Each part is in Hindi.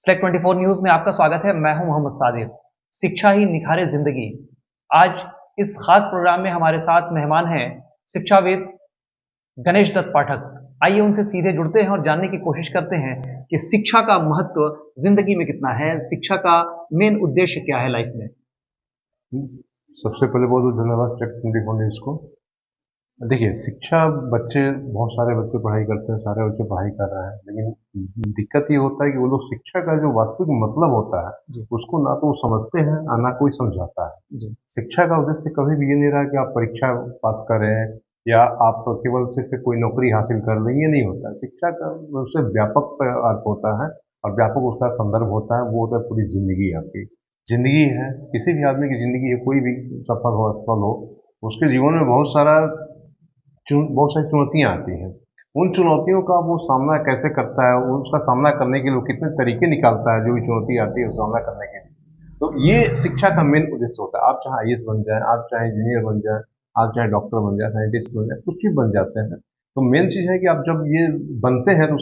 सेलेक्ट 24 न्यूज में आपका स्वागत है। मैं हूं मोहम्मद सादिक। शिक्षा ही निखारे जिंदगी। आज इस खास प्रोग्राम में हमारे साथ मेहमान हैं शिक्षाविद गणेश दत्त पाठक। आइए उनसे सीधे जुड़ते हैं और जानने की कोशिश करते हैं कि शिक्षा का महत्व जिंदगी में कितना है, शिक्षा का मेन उद्देश्य क्या है लाइफ में। सबसे पहले बहुत बहुत धन्यवाद सेलेक्ट 24 न्यूज़ को। देखिए, शिक्षा बहुत सारे बच्चे पढ़ाई करते हैं, सारे बच्चे पढ़ाई कर रहे हैं, लेकिन दिक्कत ये होता है कि वो लोग शिक्षा का जो वास्तविक मतलब होता है उसको ना तो वो समझते हैं और ना कोई समझाता है। शिक्षा का उद्देश्य कभी भी ये नहीं रहा कि आप परीक्षा पास करें या आप केवल सिर्फ कोई नौकरी हासिल कर लें, ये नहीं होता है। शिक्षा का उससे व्यापक अर्थ होता है और व्यापक उसका संदर्भ होता है, वो होता है पूरी जिंदगी। आपकी जिंदगी है, किसी भी आदमी की जिंदगी है, कोई भी सफल हो असफल हो, उसके जीवन में बहुत सारी चुनौतियां आती हैं। उन चुनौतियों का वो सामना कैसे करता है, उसका सामना करने के लिए वो कितने तरीके निकालता है, जो भी चुनौती आती है उसका सामना करने के लिए। तो ये शिक्षा का मेन उद्देश्य होता है। आप चाहे आईएएस बन जाए, आप चाहे इंजीनियर बन जाए, आप चाहे डॉक्टर बन जाए, साइंटिस्ट बन जाए, कुछ भी बन जाते हैं। तो मेन चीज है कि आप जब ये बनते हैं तो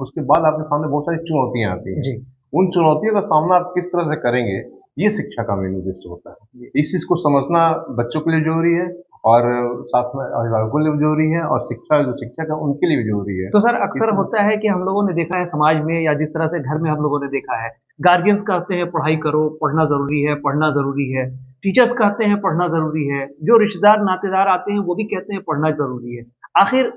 उसके बाद आपके सामने बहुत सारी चुनौतियां आती हैं। उन चुनौतियों का सामना आप किस तरह से करेंगे, ये शिक्षा का मेन उद्देश्य होता है। इस चीज को समझना बच्चों के लिए जरूरी है और साथ में अभिभावकों के लिए भी जरूरी है और शिक्षक है उनके लिए भी जरूरी है। तो सर अक्सर होता है कि हम लोगों ने देखा है समाज में, या जिस तरह से घर में हम लोगों ने देखा है, गार्जियंस कहते हैं पढ़ाई करो, पढ़ना जरूरी है, पढ़ना जरूरी है। टीचर्स कहते हैं पढ़ना जरूरी है। जो रिश्तेदार नातेदार आते हैं वो भी कहते हैं पढ़ना जरूरी है। आखिर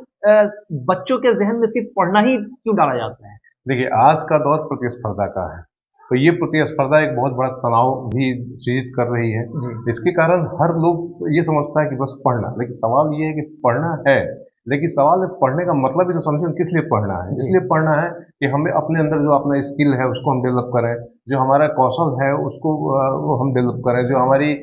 बच्चों के जहन में सिर्फ पढ़ना ही क्यों डाला जाता है? देखिए, आज का दौर प्रतिस्पर्धा का है, तो ये प्रतिस्पर्धा एक बहुत बड़ा तनाव भी सृजित कर रही है। इसके कारण हर लोग ये समझता है कि बस पढ़ना, लेकिन सवाल ये है कि पढ़ना है, लेकिन सवाल है पढ़ने का मतलब भी तो समझे, किस लिए पढ़ना है। इसलिए पढ़ना है कि हमें अपने अंदर जो अपना स्किल है उसको हम डेवलप करें, जो हमारा कौशल है उसको वो हम डेवलप करें, जो हमारी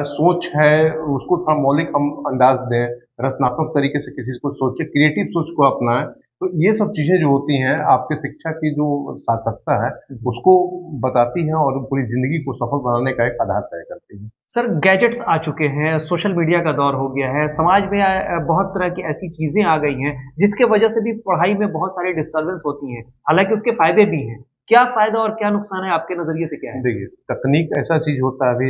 सोच है उसको थोड़ा मौलिक हम अंदाज दें, रचनात्मक तरीके से किसी को सोचे, क्रिएटिव सोच को अपनाएं। तो ये सब चीजें जो होती हैं आपके शिक्षा की जो सार्थकता है उसको बताती हैं और पूरी जिंदगी को सफल बनाने का एक आधार तय करती है। सर गैजेट्स आ चुके हैं, सोशल मीडिया का दौर हो गया है, समाज में बहुत तरह की ऐसी चीजें आ गई हैं जिसके वजह से भी पढ़ाई में बहुत सारी डिस्टर्बेंस होती हैं। हालांकि उसके फायदे भी हैं। क्या फायदा और क्या नुकसान है आपके नजरिए से, क्या है? देखिए, तकनीक ऐसा चीज होता है, अभी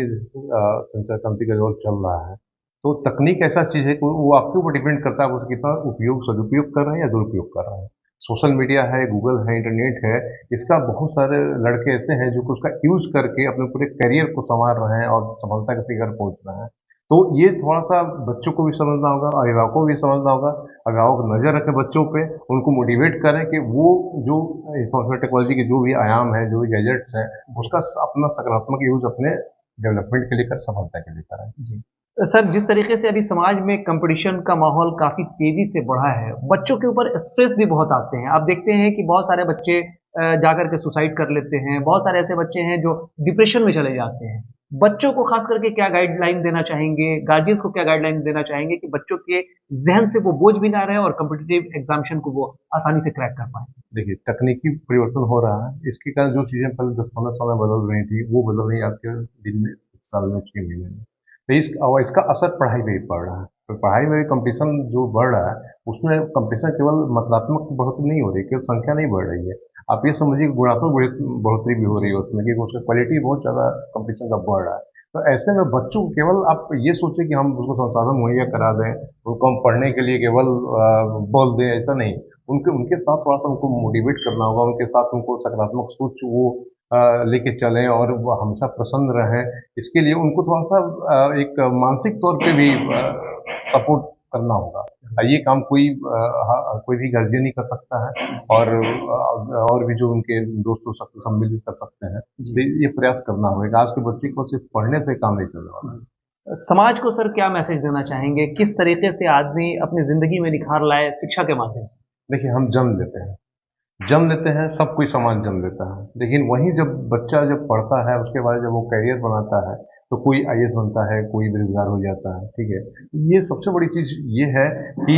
संचार क्रांति का दौर चल रहा है, तो तकनीक ऐसा चीज है कि वो आपके ऊपर डिपेंड करता है, उसका कितना सदुपयोग कर रहे हैं या दुरुपयोग कर रहे हैं। सोशल मीडिया है, गूगल है, इंटरनेट है, इसका बहुत सारे लड़के ऐसे हैं जो उसका यूज करके अपने पूरे करियर को संवार रहे हैं और सफलता के शिखर पहुंच रहे हैं। तो ये थोड़ा सा बच्चों को भी समझना होगा, अभिभावकों को भी समझना होगा। अभिभावक नजर रखें बच्चों पे, उनको मोटिवेट करें कि वो जो इंफॉर्मेशन टेक्नोलॉजी के जो भी आयाम है, जो भी गैजेट्स हैं, उसका अपना सकारात्मक यूज अपने डेवलपमेंट के लिए कर, सफलता के लिए करें। जी सर, जिस तरीके से अभी समाज में कंपटीशन का माहौल काफी तेजी से बढ़ा है, बच्चों के ऊपर स्ट्रेस भी बहुत आते हैं। आप देखते हैं कि बहुत सारे बच्चे जाकर के सुसाइड कर लेते हैं। बहुत सारे ऐसे बच्चे हैं जो डिप्रेशन में चले जाते हैं। बच्चों को खास करके क्या गाइडलाइन देना चाहेंगे, गार्जियंस को क्या गाइडलाइन देना चाहेंगे कि बच्चों के जहन से वो बोझ भी ना रहे और कम्पिटिटिव एग्जामिनेशन को वो आसानी से क्रैक कर पाए? देखिए, तकनीकी परिवर्तन हो रहा है, इसके कारण जो चीजें पहले 10-15 साल में बदल रही थी वो बदल रही है आज के दिन में, 1 साल में, 6 महीने में। तो इसका असर पढ़ाई में भी पड़ रहा है। तो पढ़ाई में भी कंपटीशन जो बढ़ रहा है, उसमें कंपटीशन केवल मात्रात्मक बढ़ोतरी नहीं हो रही, केवल संख्या नहीं बढ़ रही है। आप ये समझिए कि गुणात्मक बढ़ोतरी भी हो रही है उसमें, क्योंकि उसका क्वालिटी बहुत ज़्यादा कंपटीशन का बढ़ रहा है। तो ऐसे में बच्चों को केवल आप ये सोचें कि हम उसको संसाधन मुहैया करा दें, उनको हम पढ़ने के लिए केवल बोल दें, ऐसा नहीं। उनके साथ थोड़ा सा उनको मोटिवेट करना होगा, उनके साथ उनको सकारात्मक सोच वो लेके चलें और वो हमेशा प्रसन्न रहें। इसके लिए उनको थोड़ा सा एक मानसिक तौर पे भी सपोर्ट करना होगा। ये काम कोई भी गार्जियन ही कर सकता है और भी जो उनके दोस्त हो सकते, सब मिलकर कर सकते हैं। तो ये प्रयास करना होगा। आज के बच्चे को सिर्फ पढ़ने से काम नहीं चलने वाला। समाज को सर क्या मैसेज देना चाहेंगे, किस तरीके से आदमी अपनी जिंदगी में निखार लाए शिक्षा के माध्यम से? देखिए, हम जन्म लेते हैं, सब कोई समाज जन्म लेता है, लेकिन वहीं जब बच्चा जब पढ़ता है, उसके बाद जब वो करियर बनाता है, तो कोई आईएएस बनता है, कोई बेरोजगार हो जाता है। ठीक है, ये सबसे बड़ी चीज ये है कि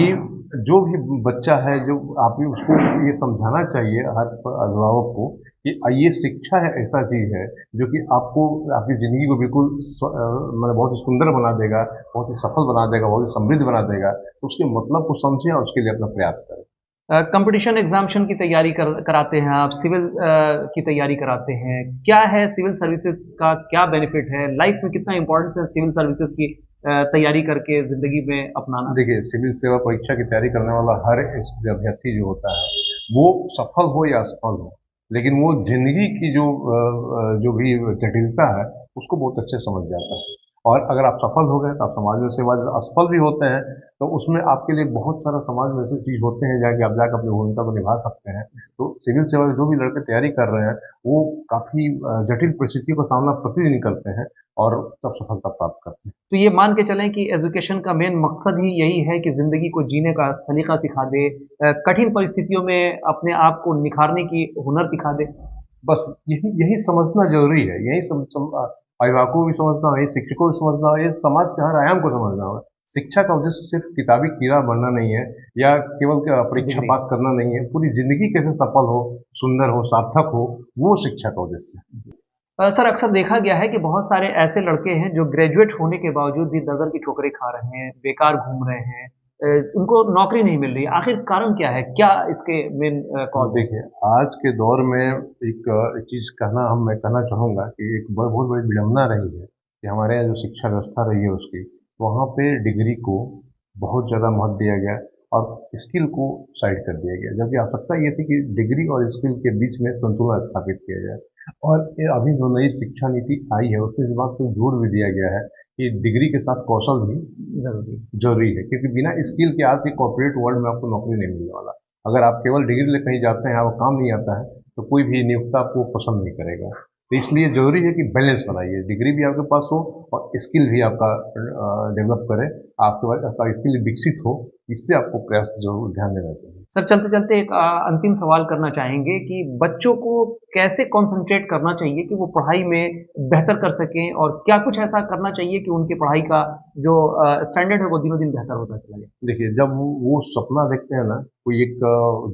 जो भी बच्चा है, जो आप उसको ये समझाना चाहिए हर अभिभावक को कि ये शिक्षा है, ऐसा चीज है जो कि आपको आपकी जिंदगी को बिल्कुल मतलब बहुत ही सुंदर बना देगा, बहुत ही सफल बना देगा, बहुत ही समृद्ध बना देगा। तो उसके मतलब को समझें और उसके लिए अपना प्रयास करें। कंपटीशन एग्जामिनेशन की तैयारी कराते हैं आप, सिविल की तैयारी कराते हैं, क्या है सिविल सर्विसेज का, क्या बेनिफिट है, लाइफ में कितना इंपॉर्टेंस है सिविल सर्विसेज की तैयारी करके जिंदगी में अपनाना? देखिए, सिविल सेवा परीक्षा की तैयारी करने वाला हर अभ्यर्थी जो होता है वो सफल हो या असफल हो, लेकिन वो जिंदगी की जो भी जटिलता है उसको बहुत अच्छे समझ जाता है। और अगर आप सफल हो गए तो आप समाज में सेवा, असफल भी होते हैं तो उसमें आपके लिए बहुत सारा समाज में ऐसे चीज होते हैं जाके आप जाकर अपनी भूमिका को निभा सकते हैं। तो सिविल सेवा में जो भी लड़के तैयारी कर रहे हैं वो काफी जटिल परिस्थितियों का सामना प्रतिदिन करते हैं और तब सफलता प्राप्त करते हैं। तो ये मान के चलें कि एजुकेशन का मेन मकसद ही यही है कि जिंदगी को जीने का सलीका सिखा दे, कठिन परिस्थितियों में अपने आप को निखारने की हुनर सिखा दे। बस यही समझना जरूरी है, अभिभावकों को भी समझना है, शिक्षकों को भी समझना है, समाज के हर आयाम को समझना है। शिक्षा का उद्देश्य सिर्फ किताबी कीड़ा बनना नहीं है या केवल परीक्षा पास करना नहीं है, पूरी जिंदगी कैसे सफल हो, सुंदर हो, सार्थक हो, वो शिक्षा का उद्देश्य है। सर, अक्सर देखा गया है कि बहुत सारे ऐसे लड़के हैं जो ग्रेजुएट होने के बावजूद भी दर-दर की ठोकरें खा रहे हैं, बेकार घूम रहे हैं, उनको नौकरी नहीं मिल रही है। आखिर कारण क्या है? क्या इसके मेन कॉज? देखिए, आज के दौर में एक चीज मैं कहना चाहूंगा कि एक बहुत बड़ी विडंबना रही है कि हमारे यहाँ जो शिक्षा व्यवस्था रही है उसकी, वहाँ पे डिग्री को बहुत ज्यादा महत्व दिया गया और स्किल को साइड कर दिया गया, जबकि आवश्यकता ये थी कि डिग्री और स्किल के बीच में संतुलन स्थापित किया जाए। और अभी जो नई शिक्षा नीति आई है उसमें इस बात को जोर भी दिया गया है कि डिग्री के साथ कौशल भी जरूरी है, क्योंकि बिना स्किल के आज के कॉर्पोरेट वर्ल्ड में आपको नौकरी नहीं मिलने वाला। अगर आप केवल डिग्री ले कहीं जाते हैं, आपको काम नहीं आता है, तो कोई भी नियोक्ता आपको पसंद नहीं करेगा। तो इसलिए जरूरी है कि बैलेंस बनाइए, डिग्री भी आपके पास हो और स्किल भी आपका डेवलप करे, आपका स्किल विकसित हो, इस पर आपको प्रयास जरूर ध्यान देना चाहिए। सर, चलते चलते एक अंतिम सवाल करना चाहेंगे कि बच्चों को कैसे कंसंट्रेट करना चाहिए कि वो पढ़ाई में बेहतर कर सकें, और क्या कुछ ऐसा करना चाहिए कि उनकी पढ़ाई का जो स्टैंडर्ड है वो दिनों दिन बेहतर होता चला जाए? देखिए, जब वो सपना देखते हैं ना, कोई एक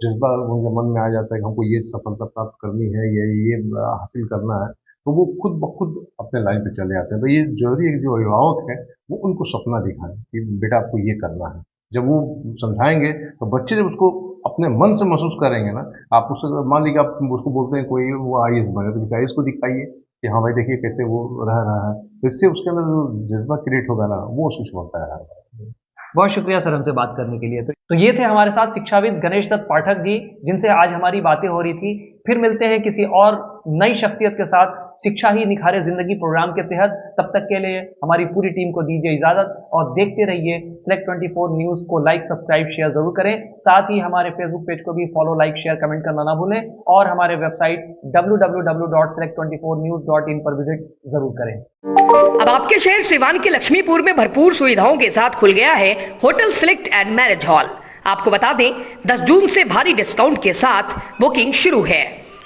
जज्बा उनके मन में आ जाता है कि हमको ये सफलता प्राप्त करनी है, ये हासिल करना है, तो वो खुद ब खुद अपने लाइन पे चले आते हैं। तो ये जरूरी है कि जो अभिभावक है वो उनको सपना दिखाएं कि बेटा आपको ये करना है। जब वो समझाएंगे तो बच्चे जब उसको अपने मन से महसूस करेंगे ना, आप उससे मान लीजिए आप उसको बोलते हैं कोई वो IAS बने, तो किसी IAS को दिखाइए कि हाँ भाई देखिए कैसे वो रह रहा है, तो इससे उसके अंदर जो जज्बा क्रिएट होगा ना, वो उसकी सफलता है। बहुत शुक्रिया सर हमसे बात करने के लिए। तो ये थे हमारे साथ शिक्षाविद गणेश दत्त पाठक जी, जिनसे आज हमारी बातें हो रही थी। फिर मिलते हैं किसी और नई शख्सियत के साथ शिक्षा ही निखारे जिंदगी प्रोग्राम के तहत। तब तक के लिए हमारी पूरी टीम को दीजिए इजाजत और देखते रहिए Select 24 न्यूज को। लाइक, सब्सक्राइब, शेयर जरूर करें। साथ ही हमारे फेसबुक पेज को भी फॉलो, लाइक, शेयर, कमेंट करना ना भूलें और हमारे वेबसाइट www.select24news.in पर विजिट जरूर करें। अब आपके शहर सिवान के लक्ष्मीपुर में भरपूर सुविधाओं के साथ खुल गया है hotel select and marriage hall. आपको बता दें 10 जून से भारी डिस्काउंट के साथ बुकिंग शुरू है,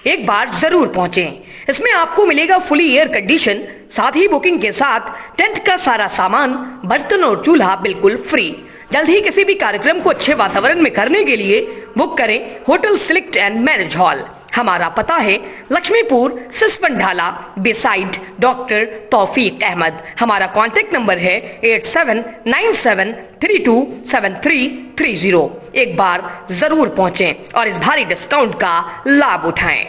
एक बार जरूर पहुंचें। इसमें आपको मिलेगा फुली एयर कंडीशन, साथ ही बुकिंग के साथ टेंट का सारा सामान, बर्तन और चूल्हा बिल्कुल फ्री। जल्द ही किसी भी कार्यक्रम को अच्छे वातावरण में करने के लिए बुक करें hotel select and marriage hall. हमारा पता है लक्ष्मीपुर सिसवन ढाला बिसाइड डॉक्टर तौफीक अहमद। हमारा कॉन्टेक्ट नंबर है 8797327330। एक बार जरूर पहुंचें और इस भारी डिस्काउंट का लाभ उठाएं।